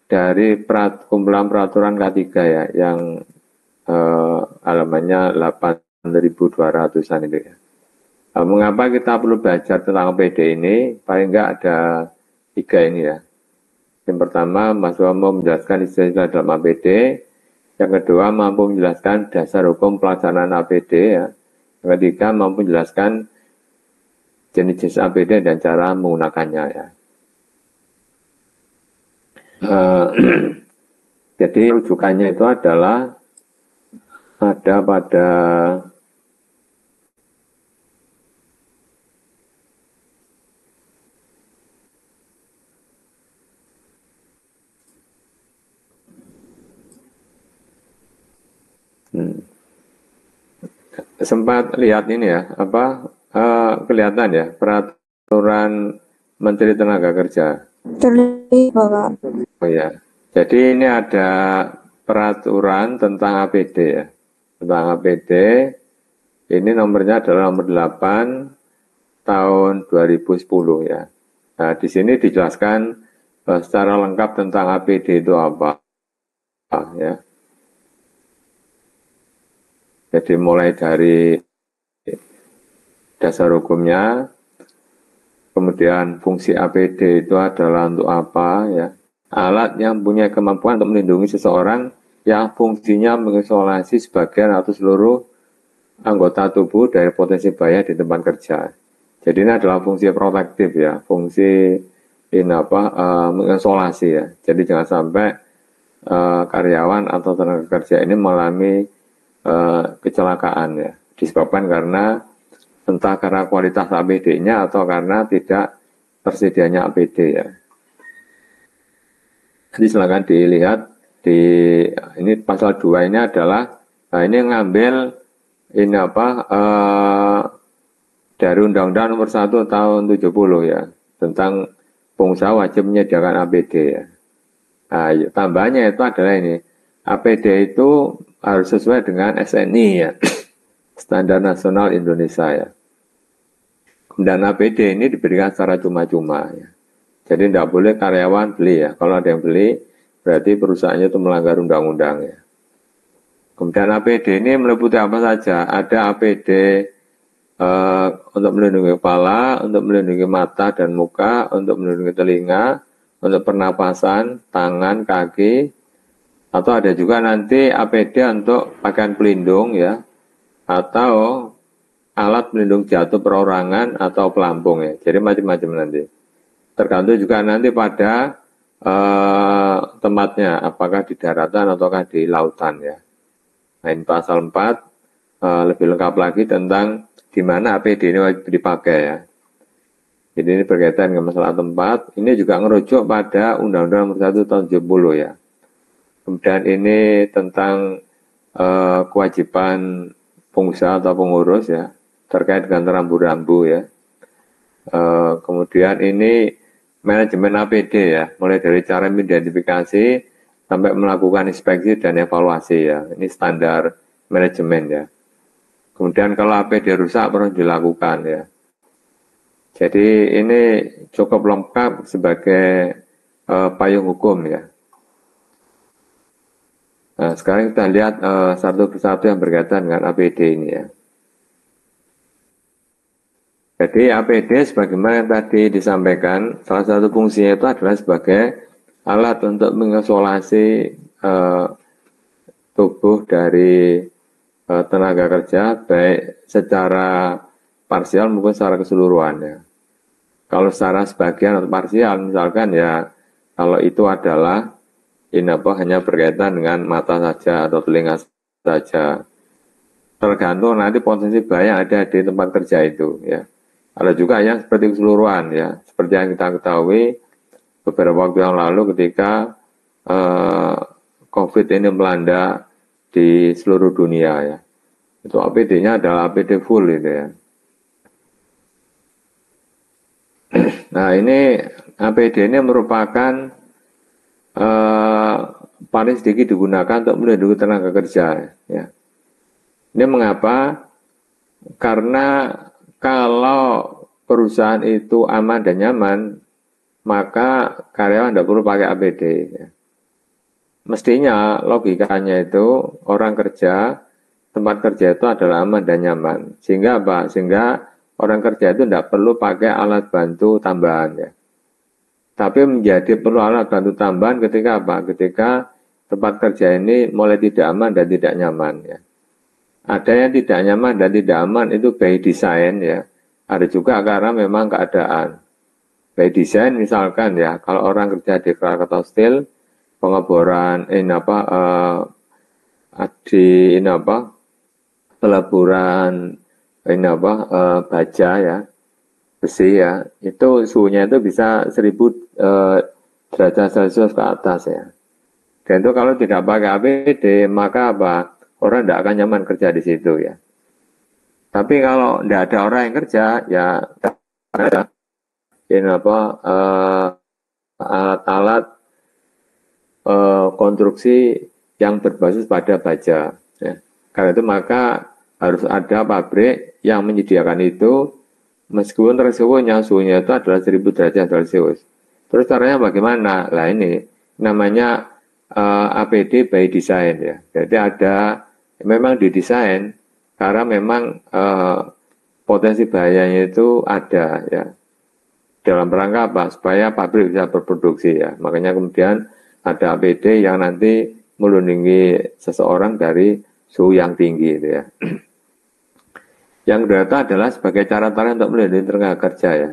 dari kumpulan peraturan K3 ya, yang halamannya 8.200-an itu ya. Mengapa kita perlu belajar tentang APD ini? Paling enggak ada 3 ini ya. Yang pertama, mahasiswa mau menjelaskan istilah dalam APD. Yang kedua, mampu menjelaskan dasar hukum pelaksanaan APD ya. Yang ketiga, mampu menjelaskan jenis-jenis APD dan cara menggunakannya ya. Jadi rujukannya itu adalah ada pada sempat lihat ini ya, kelihatan ya peraturan Menteri Tenaga Kerja. Terlihat, Bapak. Oh ya, jadi ini ada peraturan tentang APD ya, tentang APD. Ini nomornya adalah nomor 8 tahun 2010 ya. Nah, di sini dijelaskan secara lengkap tentang APD itu apa ya. Jadi mulai dari dasar hukumnya, kemudian fungsi APD itu adalah untuk apa ya. Alat yang punya kemampuan untuk melindungi seseorang yang fungsinya mengisolasi sebagian atau seluruh anggota tubuh dari potensi bahaya di tempat kerja. Jadi ini adalah fungsi protektif ya, fungsi mengisolasi ya. Jadi jangan sampai karyawan atau tenaga kerja ini mengalami kecelakaan ya, disebabkan karena entah karena kualitas APD-nya atau karena tidak tersedianya APD ya. Jadi silakan dilihat di ini pasal 2 ini adalah ini ngambil dari Undang-Undang Nomor 1 Tahun 70 ya, tentang pengusaha wajib menyediakan APD ya. Nah, tambahnya itu adalah ini, APD itu harus sesuai dengan SNI ya, Standar Nasional Indonesia ya. Dan APD ini diberikan secara cuma-cuma ya. Jadi tidak boleh karyawan beli ya. Kalau ada yang beli, berarti perusahaannya itu melanggar undang-undang ya. Kemudian APD ini meliputi apa saja? Ada APD untuk melindungi kepala, untuk melindungi mata dan muka, untuk melindungi telinga, untuk pernapasan, tangan, kaki, atau ada juga nanti APD untuk pakaian pelindung ya, atau alat pelindung jatuh perorangan atau pelampung ya. Jadi macam-macam nanti. Tergantung juga nanti pada tempatnya, apakah di daratan ataukah di lautan ya. Nah, ini pasal 4 lebih lengkap lagi tentang di mana APD ini wajib dipakai ya. Jadi ini berkaitan dengan masalah tempat. Ini juga merujuk pada Undang-Undang Nomor 1 Tahun 70 ya. Kemudian ini tentang kewajiban pengusaha atau pengurus ya, terkait dengan rambu-rambu ya. Kemudian ini manajemen APD ya, mulai dari cara mengidentifikasi sampai melakukan inspeksi dan evaluasi ya. Ini standar manajemen ya. Kemudian kalau APD rusak perlu dilakukan ya. Jadi ini cukup lengkap sebagai payung hukum ya. Nah, sekarang kita lihat satu persatu yang berkaitan dengan APD ini ya. Jadi APD sebagaimana yang tadi disampaikan, salah satu fungsinya itu adalah sebagai alat untuk mengisolasi tubuh dari tenaga kerja, baik secara parsial maupun secara keseluruhan ya. Kalau secara sebagian atau parsial misalkan ya, kalau itu adalah hanya berkaitan dengan mata saja atau telinga saja. Tergantung nanti potensi bahaya yang ada di tempat kerja itu ya. Ada juga yang seperti keseluruhan ya, seperti yang kita ketahui beberapa waktu yang lalu ketika COVID ini melanda di seluruh dunia ya. Itu APD-nya adalah APD full itu ya. Nah ini APD ini merupakan paling sedikit digunakan untuk melindungi tenaga kerja ya. Ini mengapa? Karena kalau perusahaan itu aman dan nyaman, maka karyawan tidak perlu pakai APD ya. mestinya logikanya itu orang kerja, tempat kerja itu adalah aman dan nyaman. Sehingga apa? Sehingga orang kerja itu tidak perlu pakai alat bantu tambahan ya. Tapi menjadi perlu alat bantu tambahan ketika apa? Ketika tempat kerja ini mulai tidak aman dan tidak nyaman ya. Ada yang tidak nyaman dan tidak aman itu by design ya. Ada juga karena memang keadaan. By design misalkan ya, kalau orang kerja di Krakatau Steel, pengeboran peleburan baja ya, besi ya, itu suhunya itu bisa 1000 derajat Celcius ke atas ya. Dan itu kalau tidak pakai APD maka apa? Orang tidak akan nyaman kerja di situ ya. Tapi kalau tidak ada orang yang kerja ya ada alat-alat konstruksi yang berbasis pada baja. Ya. Karena itu maka harus ada pabrik yang menyediakan itu meskipun suhunya itu adalah 1000 derajat Celcius. Terus caranya bagaimana? Nah ini namanya APD by design ya. Jadi memang didesain karena memang potensi bahayanya itu ada ya. Dalam rangka apa? Supaya pabrik bisa berproduksi ya. Makanya kemudian ada APD yang nanti melindungi seseorang dari suhu yang tinggi itu ya. Yang kedua adalah sebagai cara-cara untuk melindungi tenaga kerja ya.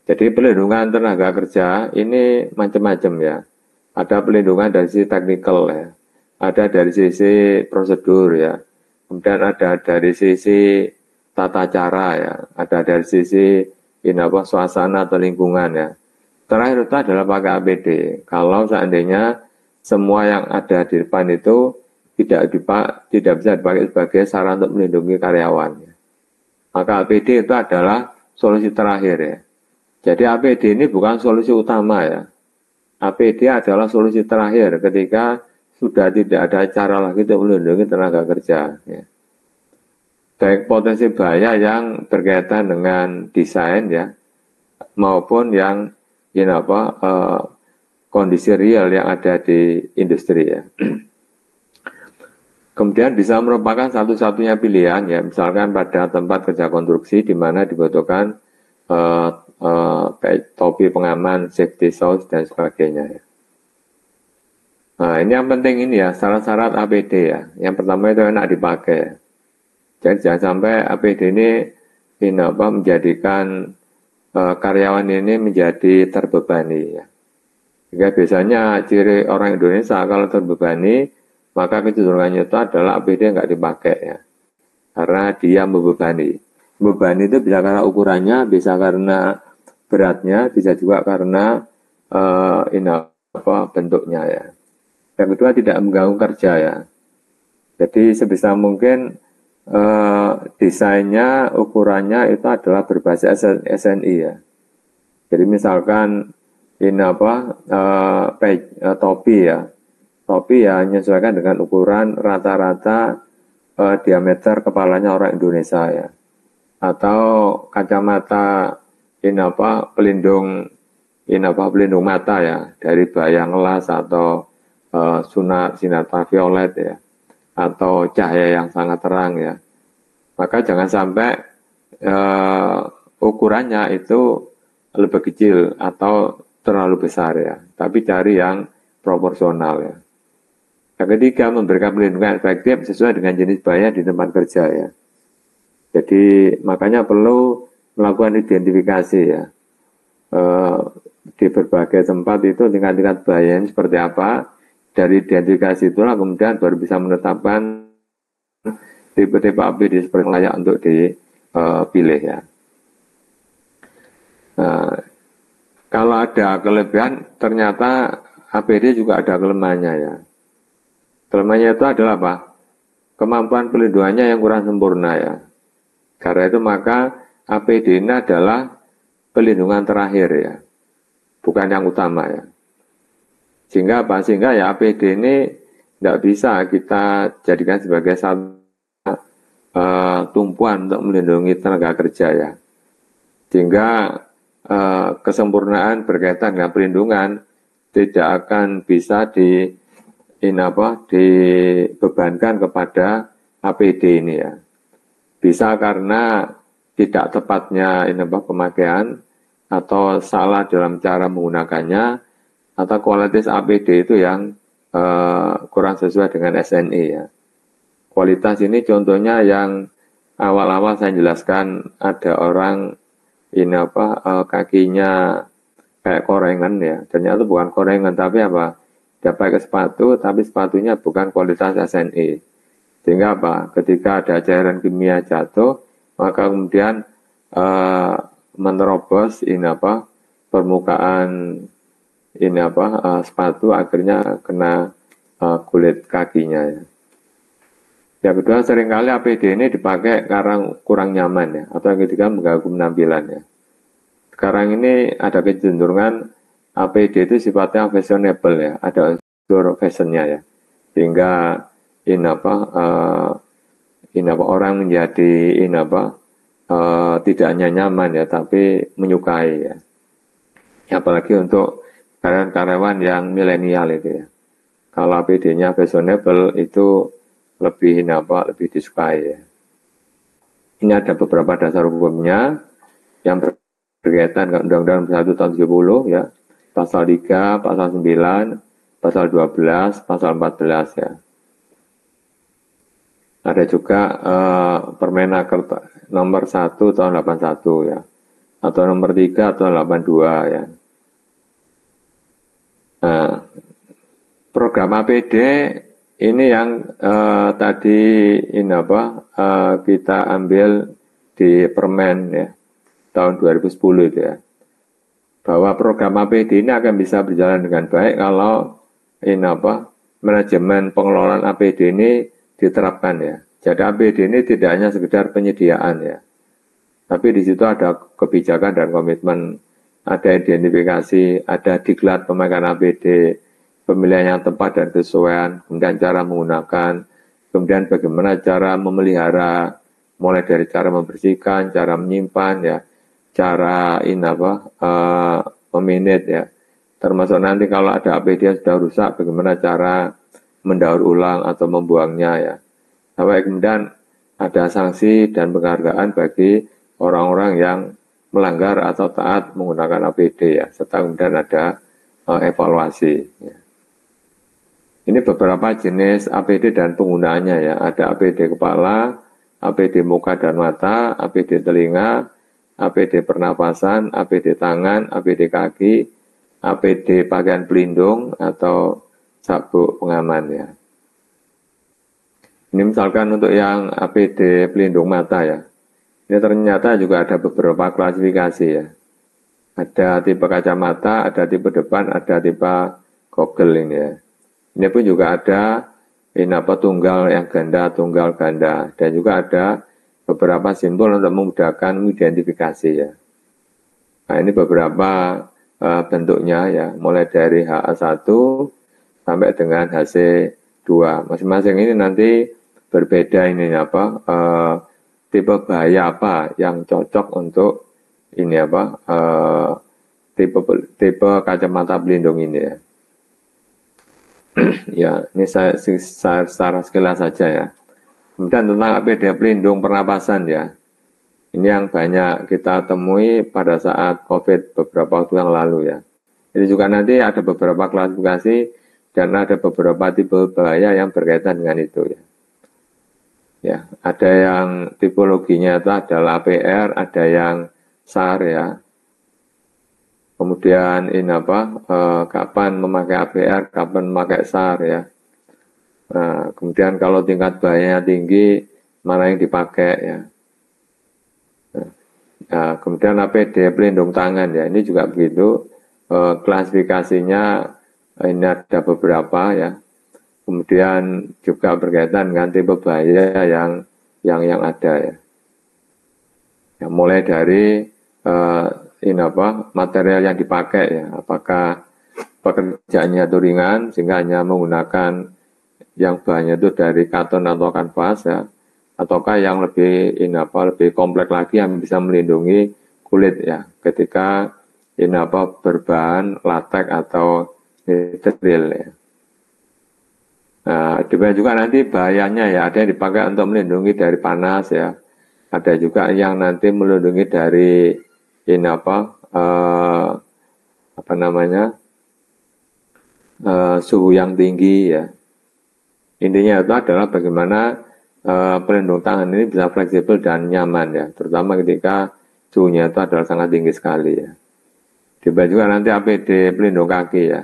Jadi pelindungan tenaga kerja ini macam-macam ya. Ada pelindungan dari sisi teknikal ya. Ada dari sisi prosedur ya. Kemudian ada dari sisi tata cara ya. Ada dari sisi suasana atau lingkungan ya. Terakhir itu adalah pakai APD. Kalau seandainya semua yang ada di depan itu tidak bisa dipakai sebagai sarana untuk melindungi karyawan. Maka APD itu adalah solusi terakhir ya. Jadi APD ini bukan solusi utama ya. APD adalah solusi terakhir ketika sudah tidak ada cara lagi untuk melindungi tenaga kerja. Ya. Baik potensi bahaya yang berkaitan dengan desain ya, maupun yang kondisi real yang ada di industri ya. Kemudian bisa merupakan satu-satunya pilihan ya, misalkan pada tempat kerja konstruksi di mana dibutuhkan topi pengaman, safety shoes dan sebagainya ya. Nah ini yang penting ini ya, syarat-syarat APD ya. Yang pertama itu enak dipakai ya. Jadi jangan sampai APD ini menjadikan karyawan ini menjadi terbebani ya. Jika biasanya ciri orang Indonesia kalau terbebani, maka kecenderungannya itu adalah APD nggak dipakai ya. Karena dia membebani. Membebani itu bisa karena ukurannya, bisa karena beratnya, bisa juga karena bentuknya ya. Yang kedua tidak mengganggu kerja ya. Jadi sebisa mungkin desainnya, ukurannya itu adalah berbasis SNI ya. Jadi misalkan topi ya. Topi ya menyesuaikan dengan ukuran rata-rata diameter kepalanya orang Indonesia ya. Atau kacamata pelindung mata ya dari bahaya ngelas atau sinar ultraviolet ya, atau cahaya yang sangat terang ya. Maka jangan sampai ukurannya itu lebih kecil atau terlalu besar ya, tapi cari yang proporsional ya. Yang ketiga, memberikan perlindungan efektif sesuai dengan jenis bahaya di tempat kerja ya. Jadi makanya perlu melakukan identifikasi ya. Di berbagai tempat itu tingkat-tingkat bahayanya seperti apa. Dari identifikasi itulah kemudian baru bisa menetapkan tipe-tipe APD seperti layak untuk dipilih ya. Nah, kalau ada kelebihan, ternyata APD juga ada kelemahannya ya. Kelemahannya itu adalah apa? Kemampuan pelindungannya yang kurang sempurna ya. Karena itu maka APD ini adalah pelindungan terakhir ya, bukan yang utama ya. Sehingga apa? Sehingga ya APD ini tidak bisa kita jadikan sebagai satu tumpuan untuk melindungi tenaga kerja ya. Sehingga kesempurnaan berkaitan dengan perlindungan tidak akan bisa dibebankan kepada APD ini ya. Bisa karena tidak tepatnya pemakaian atau salah dalam cara menggunakannya atau kualitas APD itu yang kurang sesuai dengan SNI ya. Kualitas ini contohnya yang awal-awal saya jelaskan, ada orang kakinya kayak korengan ya. Ternyata bukan korengan tapi apa? Dia pakai sepatu tapi sepatunya bukan kualitas SNI. Sehingga apa? Ketika ada cairan kimia jatuh, maka kemudian menerobos permukaan sepatu, akhirnya kena kulit kakinya ya. Yang kedua, seringkali APD ini dipakai karena kurang nyaman ya, atau yang ketiga mengganggu penampilan ya. Sekarang ini ada kecenderungan APD itu sifatnya fashionable ya, ada unsur fashionnya ya, sehingga orang menjadi tidak hanya nyaman ya, tapi menyukai ya. Apalagi untuk karyawan-karyawan yang milenial itu ya. Kalau APD-nya fashionable itu lebih disukai ya. Ini ada beberapa dasar hukumnya yang berkaitan dengan Undang-Undang 1 tahun 70 ya. Pasal 3, pasal 9, pasal 12, pasal 14 ya. Ada juga Permenaker nomor 1 tahun 81 ya. Atau nomor 3 tahun 82 ya. Nah, program APD ini yang tadi kita ambil di Permen ya tahun 2010 itu ya, bahwa program APD ini akan bisa berjalan dengan baik kalau manajemen pengelolaan APD ini diterapkan ya. Jadi APD ini tidak hanya sekedar penyediaan ya, tapi di situ ada kebijakan dan komitmen, ada identifikasi, ada diklat pemakaian APD, pemilihan yang tepat dan kesesuaian, kemudian cara menggunakan, kemudian bagaimana cara memelihara, mulai dari cara membersihkan, cara menyimpan ya, cara memanage ya, termasuk nanti kalau ada APD yang sudah rusak, bagaimana cara mendaur ulang atau membuangnya ya, sampai kemudian ada sanksi dan penghargaan bagi orang-orang yang melanggar atau taat menggunakan APD ya, serta kemudian ada evaluasi ya. Ini beberapa jenis APD dan penggunaannya ya. Ada APD kepala, APD muka dan mata, APD telinga, APD pernapasan, APD tangan, APD kaki, APD pakaian pelindung atau sabuk pengaman ya. Ini misalkan untuk yang APD pelindung mata ya. Ini ternyata juga ada beberapa klasifikasi ya. Ada tipe kacamata, ada tipe depan, ada tipe goggle ini ya. Ini pun juga ada tunggal yang ganda, tunggal ganda, dan juga ada beberapa simbol untuk memudahkan identifikasi ya. Nah ini beberapa bentuknya ya, mulai dari HA1 sampai dengan HC2. Masing-masing ini nanti berbeda ini tipe bahaya apa yang cocok untuk ini tipe kacamata pelindung ini ya. Ya, ini saya secara sekilas saja ya. Kemudian tentang APD pelindung pernapasan ya. Ini yang banyak kita temui pada saat COVID beberapa waktu yang lalu ya. Jadi juga nanti ada beberapa klasifikasi dan ada beberapa tipe bahaya yang berkaitan dengan itu ya. Ya, ada yang tipologinya itu adalah APR, ada yang SAR ya. Kemudian kapan memakai APR, kapan memakai SAR ya. Nah, kemudian kalau tingkat bahayanya tinggi, mana yang dipakai ya. Nah, kemudian APD pelindung tangan ya, ini juga begitu. Klasifikasinya ini ada beberapa ya. Kemudian juga berkaitan dengan tipe bahaya yang ada ya. Ya mulai dari material yang dipakai ya, apakah pekerjaannya itu ringan sehingga hanya menggunakan yang bahannya itu dari karton atau kanvas ya, ataukah yang lebih kompleks lagi yang bisa melindungi kulit ya ketika berbahan latex atau nitrile ya. Dibanding juga nanti bahayanya ya, ada yang dipakai untuk melindungi dari panas ya, ada juga yang nanti melindungi dari ini apa namanya suhu yang tinggi ya. Intinya itu adalah bagaimana pelindung tangan ini bisa fleksibel dan nyaman ya, terutama ketika suhunya itu adalah sangat tinggi sekali ya. Dibanding juga nanti APD pelindung kaki ya,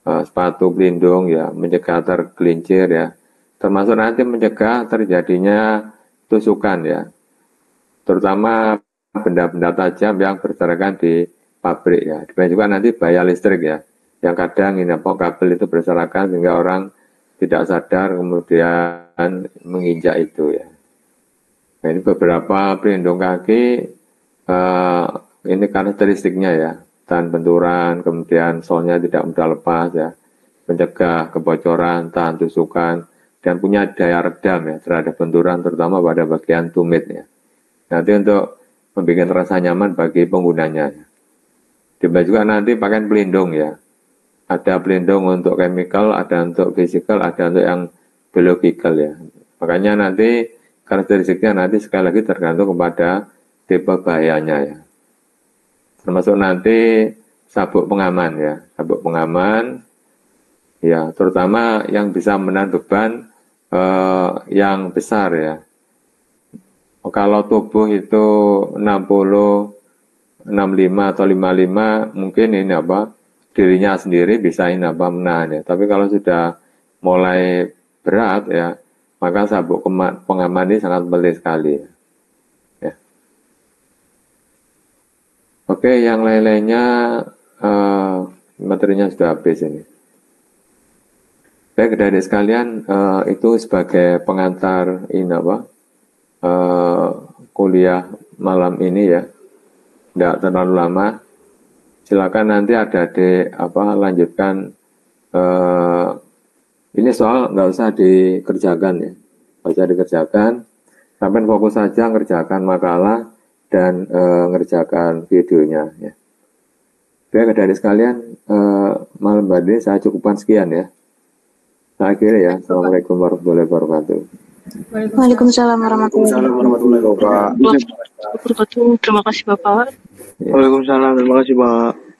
sepatu pelindung ya, mencegah tergelincir ya, termasuk nanti mencegah terjadinya tusukan ya, terutama benda-benda tajam yang berserakan di pabrik ya. Dibanding juga nanti bahaya listrik ya, yang kadang ini kabel itu berserakan sehingga orang tidak sadar kemudian menginjak itu ya. Nah, ini beberapa pelindung kaki, ini karakteristiknya ya, tahan benturan, kemudian solnya tidak mudah lepas ya, mencegah kebocoran, tahan tusukan, dan punya daya redam ya terhadap benturan, terutama pada bagian tumit ya. Nanti untuk membuat rasa nyaman bagi penggunanya. Dibanding juga nanti pakaian pelindung ya. Ada pelindung untuk chemical, ada untuk physical, ada untuk yang biological ya. Makanya nanti karakteristiknya nanti sekali lagi tergantung kepada tipe bahayanya ya. Termasuk nanti sabuk pengaman ya, sabuk pengaman ya, terutama yang bisa menahan beban yang besar ya. Kalau tubuh itu 60, 65 atau 55 mungkin ini dirinya sendiri bisa ini menahan ya. Tapi kalau sudah mulai berat ya, maka sabuk pengaman ini sangat penting sekali ya. Oke, yang lain-lainnya materinya sudah habis ini. Baik, dari sekalian itu sebagai pengantar ini kuliah malam ini ya, tidak terlalu lama. Silakan nanti adik-adik lanjutkan. Ini soal nggak usah dikerjakan ya, nggak usah dikerjakan. Sampai fokus saja ngerjakan makalah dan ngerjakan videonya ya. Baik, dari sekalian malam ini saya cukupkan sekian ya. Saya akhiri ya. Assalamualaikum warahmatullahi wabarakatuh. Waalaikumsalam warahmatullahi wabarakatuh. Terima kasih Bapak. Waalaikumsalam, terima kasih Pak.